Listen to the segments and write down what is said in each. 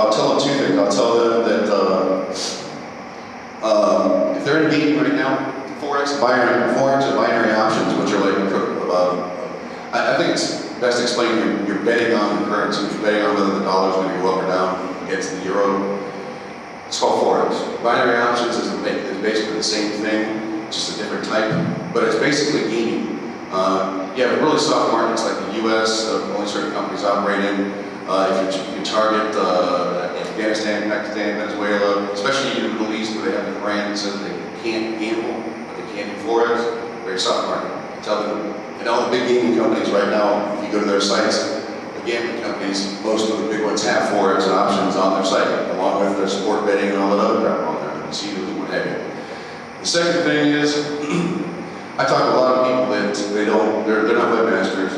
I'll tell them two things. I'll tell them that if they're in gaming right now, Forex and binary options, which are like, I think it's best explained, you're betting on the currency, you're betting on whether the dollar's going to go up or down against the euro. It's called Forex. Binary options is basically the same thing, just a different type, but it's basically gaming. You have really soft markets like the US, only certain companies operate in. If you target Afghanistan, Pakistan, Venezuela, especially in the Middle East where they have the brand that says they can't gamble, but they can do Forex, very soft market. I tell them, and all the big gaming companies right now, if you go to their sites, the gambling companies, most of the big ones have Forex and options on their site, along with their sport betting and all that other crap on there, casinos and what have you. The second thing is, I talk to a lot of people that they're not webmasters,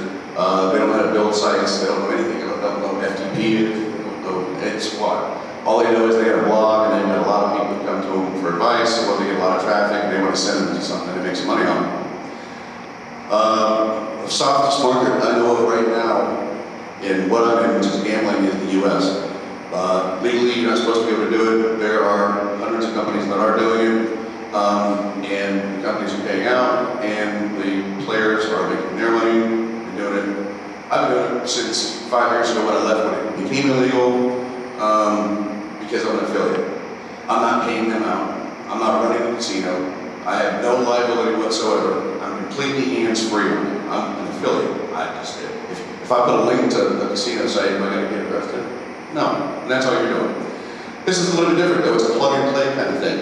they don't know how to build sites, they don't know anything, they don't know FTP, they don't know it's what. All they know is they got a blog and they've got a lot of people that come to them for advice, or they get a lot of traffic and they want to send them to something to make some money on them. The softest market I know of right now in what I'm in, which is gambling, is the US. Legally, you're not supposed to be able to do it. There are hundreds of companies that are doing it, and the companies are paying out, and the players are making their money and doing it. I've been doing it since 5 years ago when I left when it became illegal, because I'm an affiliate. I'm not paying them out. I'm not running the casino. I have no liability whatsoever. I'm completely hands-free on it. I'm an affiliate. If I put a link to the casino site, am I going to get arrested? No, and that's all you're doing. This is a little bit different though. It's a plug-and-play kind of thing.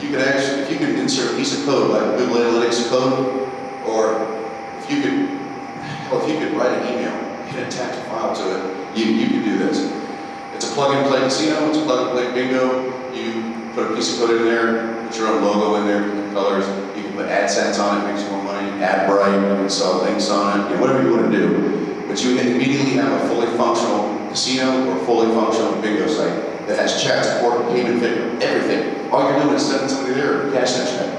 You can actually, if you can insert a piece of code like Google Analytics code, or if you could write an email, hit attach a file to it, you can do this. It's a plug-and-play casino. It's a plug-and-play bingo. You put a piece of code in there, put your own logo in there, different colors. You can put AdSense on it, makes you more money. AdBright, you can sell links on it, whatever you want to do. But you immediately have a fully functional casino or fully functional bingo site that has chat support, payment figure, everything. All you're doing is sending somebody there, cash that check.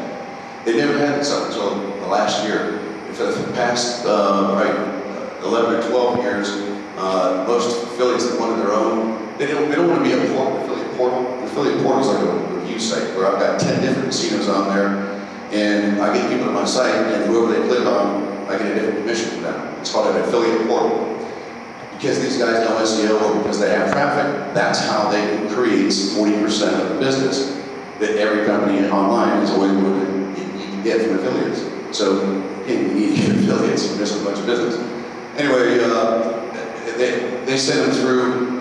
They never had this up until the last year. For the past 11 or 12 years, most affiliates that wanted their own, they don't want to be a affiliate portal. An affiliate portal is like a review site where I've got 10 different casinos on there, and I get people to my site, and whoever they click on, I get a different commission from them. It's called an affiliate portal. Because these guys know SEO or because they have traffic, that's how they can create 40% of the business that every company online is always going to get from affiliates. So you need to get affiliates and miss a bunch of business. Anyway, they send them through,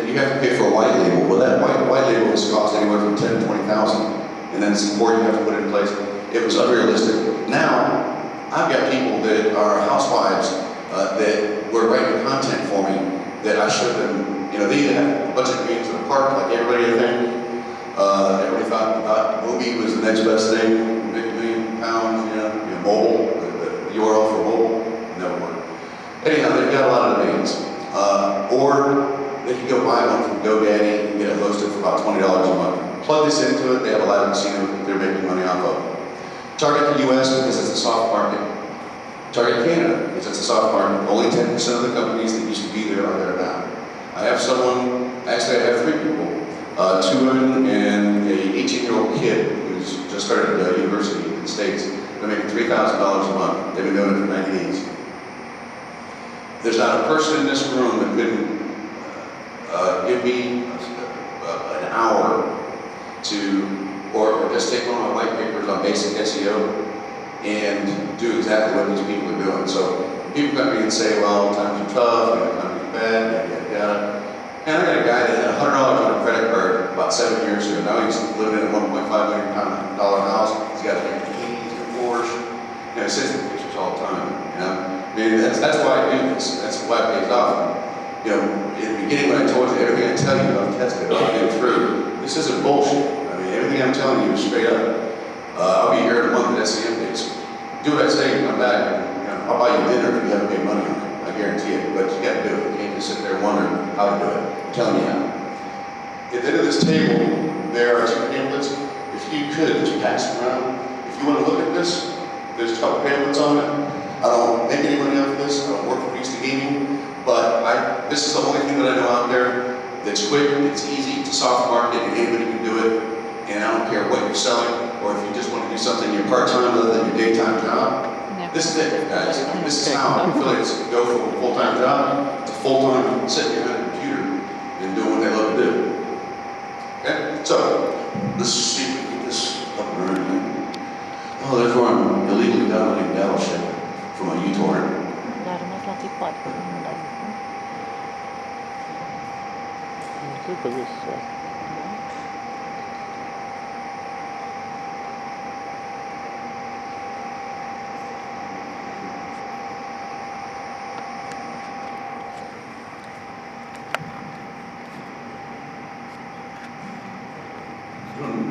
you have to pay for a white label. Well, that white label has cost anywhere from $10,000 to $20,000. And then support you have to put it in place. It was unrealistic. Now, I've got people that are housewives that were writing content for me that I showed them. They had a bunch of games in the park, like everybody, I think. Everybody thought Moby was the next best thing, make £1 million, mobile, the URL for mobile, never worked. Anyhow, they've got a lot of domains. Or they can go buy one from GoDaddy and get it hosted for about $20 a month. Plug this into it, they have a live casino that they're making money off of. Target the US because it's a soft market. Target Canada because it's a soft market. Only 10% of the companies that used to be there are there now. I have actually I have 3 people. 2 women and a 18-year-old kid who's just started university in the States. They're making $3,000 a month. They've been doing it for 90 days. There's not a person in this room that couldn't give me an hour or just take one of my white papers on basic SEO and do exactly what these people are doing. So people come to me and say, well, times are tough, the economy's bad, yada, yada. And I got a guy that had $100 on a credit card about 7 years ago. Now he's living in a $1.5 million house. He's got a Lamborghini, a Porsche. He sends me pictures all the time. I mean, that's why I do this. That's why it pays off. In the beginning when I told you everything I tell you I've tested, I've been through. This isn't bullshit. I mean, everything I'm telling you is straight up. I'll be here in a month at SEM days. Do what I say and come back. And, I'll buy you dinner if you haven't made money on it. I guarantee it. But you got to do it. You can't just sit there wondering how to do it. I'm telling you how. At the end of this table, there are 2 pamphlets. If you could, just pass them around. If you want to look at this, there's a couple pamphlets on it. I don't make any money off of this. I don't work for Beast Gaming. But this is the only thing that I know out there that's quick, it's easy, it's a soft market, and anybody can do it. And I don't care what you're selling, or if you just want to do something in your part-time other than your daytime job. This is it, guys. This is how affiliates go from a full-time job to full-time sitting behind a computer and doing what they love to do. Okay? So, let's see if we can get this up and running. Oh, there's where I'm illegally downloading Battleship from a uTorrent.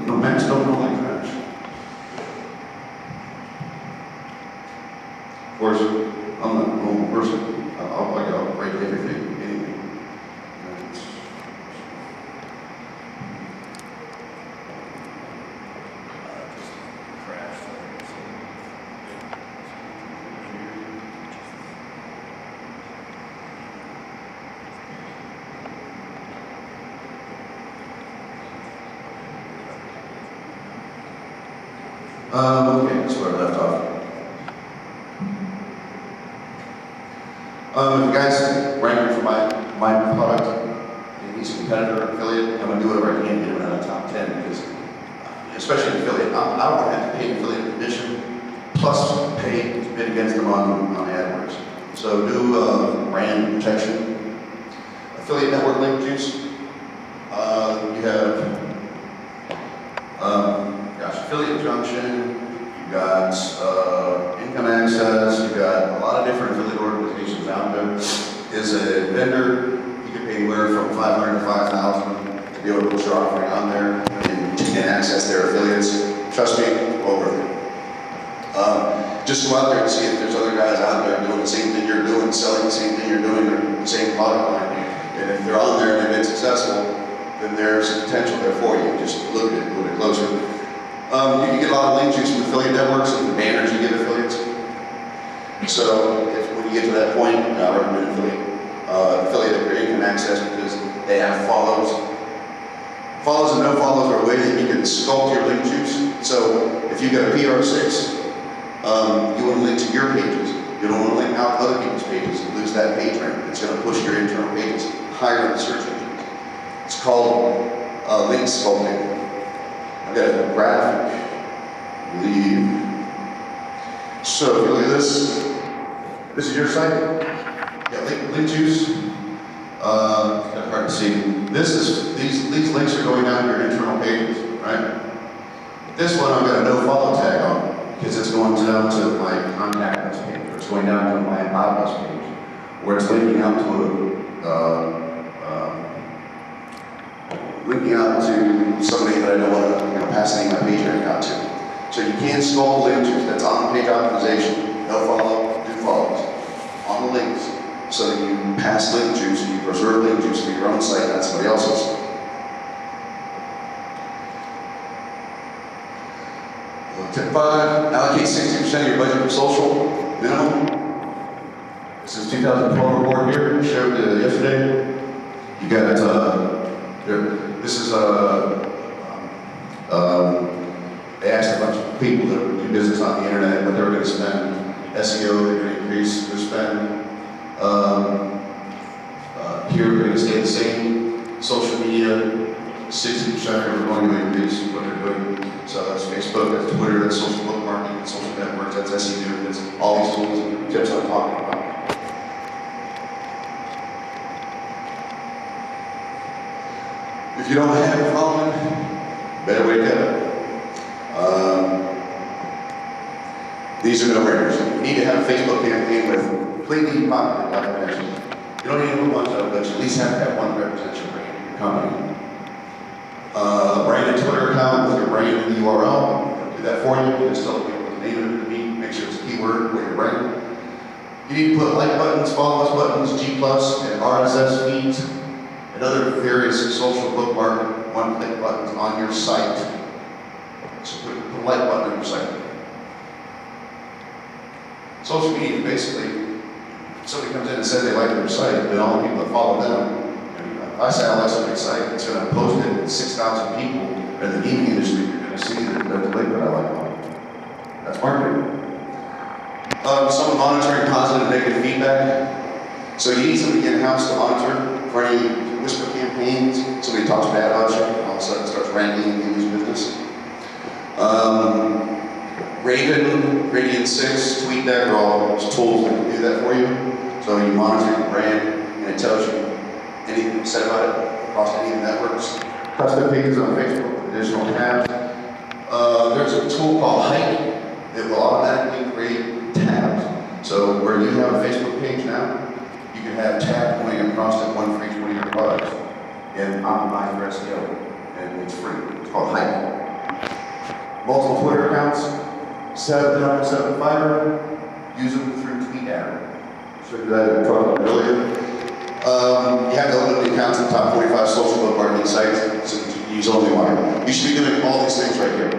No, Macs don't normally crash. Of course, I'm not a normal person. I'll break everything anyway. Okay, that's where I left off. If you guys ranking for my product, and he's a competitor affiliate, I'm going to do whatever I can to get him out of the top 10 because, especially an affiliate, I don't want to have to pay affiliate commission plus pay to bid against them on AdWords. So do brand protection, affiliate network link juice. You have affiliate junction, you've got income access, you've got a lot of different affiliate organizations out there. As a vendor, you can pay anywhere from $500 to $5,000 to be able to put your offering on there and access their affiliates. Trust me, well worth it. Just go out there and see if there's other guys out there doing the same thing you're doing, selling the same thing you're doing, or the same product line. And if they're on there and they've been successful, then there's a potential there for you. Just look at it a little bit closer. You can get a lot of link juice from affiliate networks and the banners you give affiliates. So when you get to that point, I recommend affiliate up your income access because they have follows. Follows and no follows are a way that you can sculpt your link juice. So if you've got a PR6, you want to link to your pages. You don't want to link out to other people's pages and lose that page rank. It's going to push your internal pages higher in the search engines. It's called link sculpting. I've got a graphic, I believe. So if you look at this is your site. Yeah, link juice. It's kind of hard to see. These links are going down your internal pages, right? This one I've got a no follow tag on because it's going down to my contact us page, or it's going down to my about us page, where it's linking out to somebody that I don't want to pass any of my page rank out to. So you can sculpt link juice. That's on page optimization. No follow, do follows on the links, so that you pass link juice, you preserve link juice for your own site, not somebody else's. Tip 5, allocate 60% of your budget for social, minimum. This is 2012 report here, showed yesterday. You got, this is, they asked a bunch of people that do business on the internet what they were going to spend. SEO, they're going to increase their spend. Here, they're going to stay the same. Social media, 60% are going to increase what they're doing. So that's Facebook, that's Twitter, that's social book marketing, that's social networks, that's SEO, that's all these tools and tips I'm talking about. If you don't have a following, better wake up. These are no-brainers. You need to have a Facebook campaign with completely popular, like I mentioned. You don't need to have a bunch of them, but you at least have to have one that represents your brand, your company. A branded Twitter account with your brand in the URL. Do that for you. Just tell people the name of it, make sure it's a keyword with your brand. You need to put like buttons, follow us buttons, G+, and RSS feeds, and other various social bookmark one-click buttons on your site. So put a like button on your site. Social media is basically, if somebody comes in and says they like your site, then all the people that follow them, I say I like somebody's site, it's going to post it, 6,000 people in the gaming industry, you're going to see that that's the link that I like. That's marketing. Some monitoring positive and negative feedback. So you need somebody in-house to monitor for any whisper campaigns. Somebody talks bad about you, and all of a sudden starts ranting in his business. Raven, Radiant 6, TweetDeck are all tools that can do that for you. So you monitor your brand, and it tells you anything said about it across any of the networks. Custom pages on Facebook, additional tabs. There's a tool called Hike that will automatically create tabs. So where you have a Facebook page now, you can have tabs going across it, one for each one of your products, and optimize your SEO, and it's free. It's called Hike. Multiple Twitter accounts, set up Fiverr, use them through TweetDeck. Showed you that in talk about earlier. You have to open the accounts in the top 45 social web marketing sites, so you use only one. You should be doing all these things right here.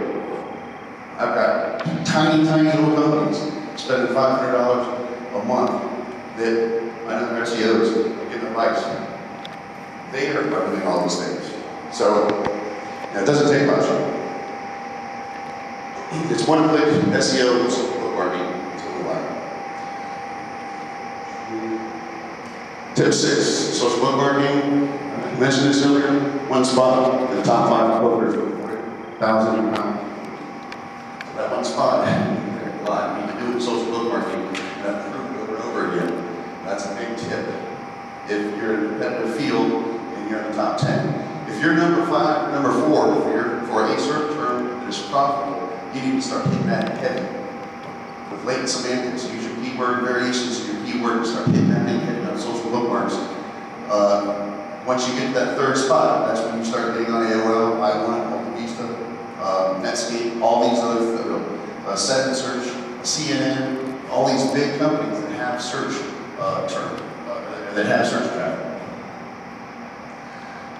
I've got tiny little companies spending $500 a month that I know they're SEOs, I give advice. They are doing all these things. So, it doesn't take much. It's one-click SEO, social web marketing. Tip 6, social web marketing. I mentioned this earlier. One spot, the top 5 quoters with 40,000 pounds. So that one spot, a lot. You can do it in social web marketing, and that's proven over and over again. That's a big tip. If you're in a competitive field and you're in the top 10. If you're number 5, number 4, if you're for a search term that is profitable, you need to start hitting that heavy. With latent semantics, use your keyword variations of your keyword and start hitting that heavy on social bookmarks. Once you get to that 3rd spot, that's when you start getting on AOL, I1, Multivista, Netscape, all these other, Set Search, CNN, all these big companies that have search that have search traffic.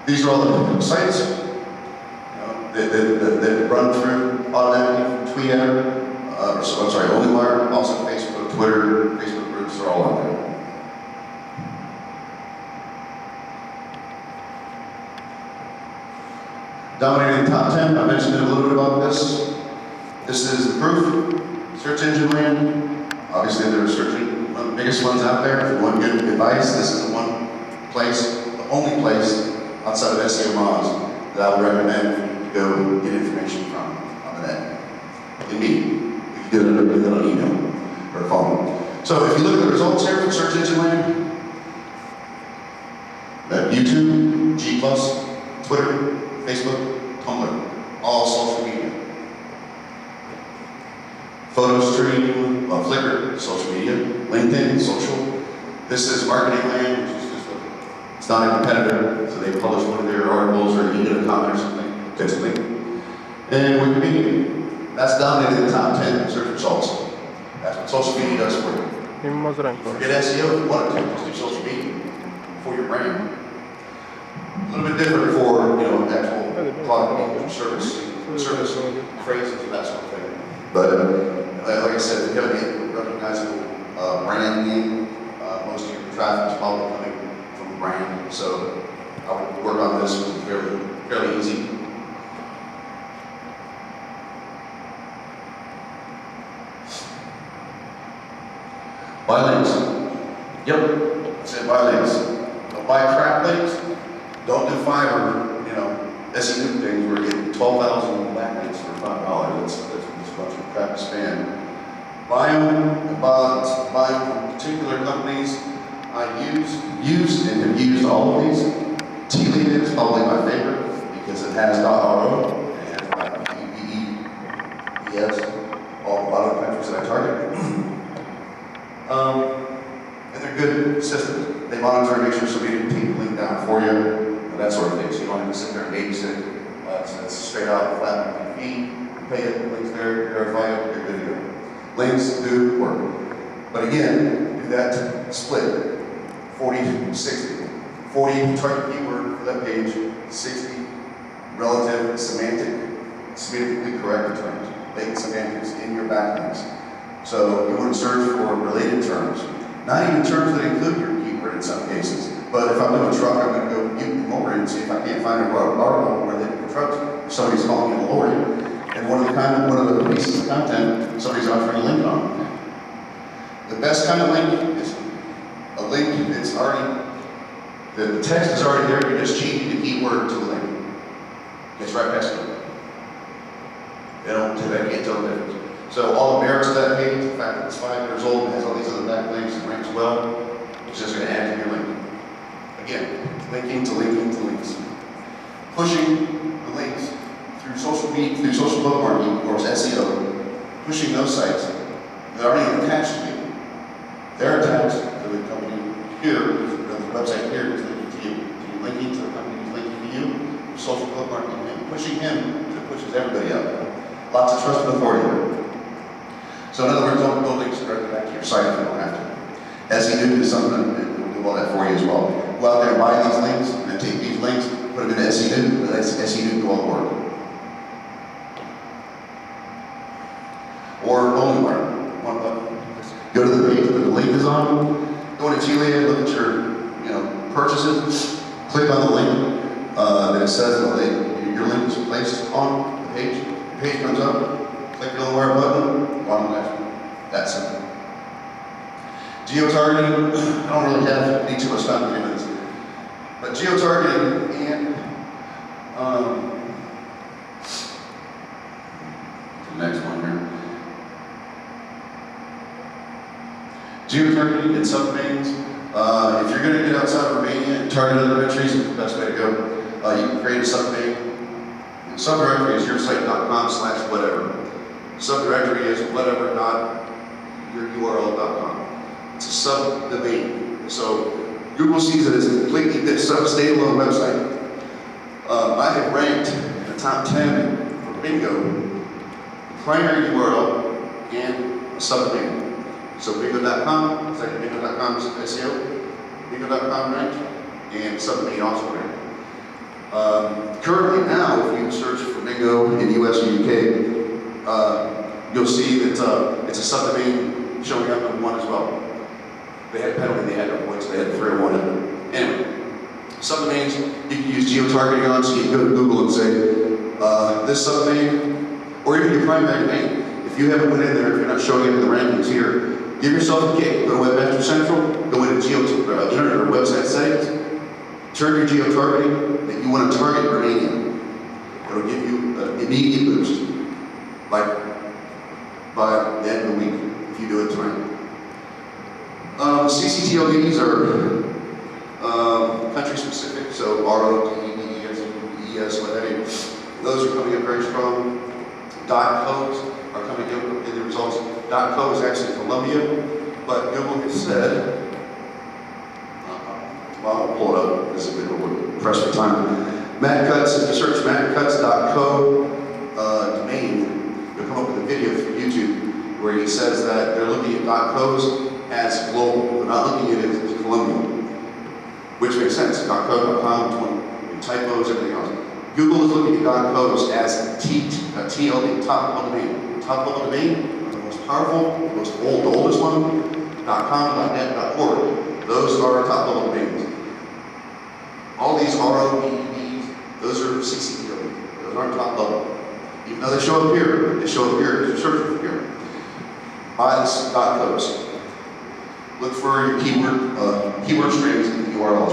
These are all the sites that run through automatically from TweetDeck. OnlyWire, also Facebook, Twitter, Facebook groups are all out there. Dominating the top 10, I mentioned a little bit about this. This is the proof. Search engine land. Obviously, they're searching one of the biggest ones out there. If you want good advice, this is the one place, the only place outside of SEO Moz that I would recommend for you to go get information from on the net. In me. You can do that on email or phone. So if you look at the results here for search engine land, YouTube, G+, Twitter, Facebook, Tumblr, all social media. Photo stream, Flickr, social media, LinkedIn, social. This is marketing land, which is just it's not a competitor, so they publish one of their articles or you get a comment or something, basically. And Wikipedia. That's dominating the top 10 search results. That's what social media does for you. Forget SEO if you want to, just do social media for your brand. A little bit different for actual product service phrases and that sort of thing. But like I said, if you have a recognizable brand name, most of your traffic is probably coming from a brand. So I would work on this. It's fairly easy. Buy links. Yep. I said buy links. Don't buy crap links. Don't do Fiverr, SEO things where you get 12,000 backlinks for $5. That's just a bunch of crap to spam. Buy them, buy them from particular companies. I used and have used all of these. T-Lead is probably my favorite because it has .ro and PEES, a lot of the countries that I target. And they're good systems. They monitor and make sure somebody can take the link down for you, and that sort of thing. So you don't have to sit there and babysit. So it's straight out, flat fee. You pay it, the links there, verify it, you're good to go. Links do work. But again, do that split. 40-60. 40 target keyword for that page, 60 relative semantically correct terms. Latent semantics in your backlinks. So you want to search for related terms. Not even terms that include your keyword in some cases. But if I'm doing truck, I'm going to go pieces of content somebody's offering a link on. The best kind of link is a link that's already, the text is already there, you're just changing the keyword to the link. It's right past it. They can't tell the difference. So all the merits of that page, the fact that it's 5 years old and has all these other backlinks and ranks well, it's just going to add to your link. Again, linking to links. Pushing the links through social media, through social bookmarking, or SEO, pushing those sites that aren't even attached to you. They're attached to the company here, the website here is linking to you. So you're linking to the company who's linking to you, social bookmarking him, pushing him, so it pushes everybody up. Lots of trust and authority there. So in other words, don't build links directly back to your site if you don't have to. SEO is something that will do all that for you as well. Go out there and buy these links, and then take these links, put them into SEO, let SEO do all the work. Or only one button. Go to the page that the link is on, go into Chile and look at your purchases, click on the link that says your link is placed on the page. The page comes up, click the wire button, on the left. That's it. Geo-targeting, I don't really need too much time to get into this. But geo-targeting and the next one here. Geo-targeting and subdomains. If you're going to get outside of Romania and target other countries, it's the best way to go. You can create a subdomain. Subdirectory is yoursite.com/whatever. Subdirectory is whatever dot your URL.com. It's a subdomain. So Google sees it as a completely standalone website. I have ranked in the top 10 for bingo, primary URL and a subdomain. So bingo.com, second bingo.com's SEO, bingo.com ranked, and subdomain also ranked. Currently now, if you search for bingo in US or UK, you'll see that it's a subdomain showing up in one as well. They had a penalty, they had no points, they had 3 or 1 in them. Anyway, subdomains you can use geo-targeting on, so you can go to Google and say, this subdomain, or even your primary domain. If you haven't went in there, if you're not showing up in the rankings here, give yourself a kick. Go to Webmaster Central, go into turn your website settings, turn your geo-targeting that you want to target Romania. It'll give you an immediate boost, like by the end of the week, if you do it tonight. CCTLDs are country specific, so RO, DES, ES, what have you. Those are coming up very strong. .co's are coming up in the results. .co is actually Colombia, but Google has said, well, I'll pull it up, this is a bit of a press for time. Matt Cutts, if you search mattcutts.co domain, you'll come up with a video from YouTube where he says that they're looking at .co's as global. They're not looking at it as Colombia, which makes sense. .co.com, typos, everything else. Google is looking at .co's as TLD, top level domain. Top level domain, the most powerful, the most old, the oldest one, .com, .net, .org. Those are top level domains. All these ROBEs, those are CCTLD. Those aren't top level. Even though they show up here because you're searching for here. Buy this .co's. Look for your keyword strings in the URLs.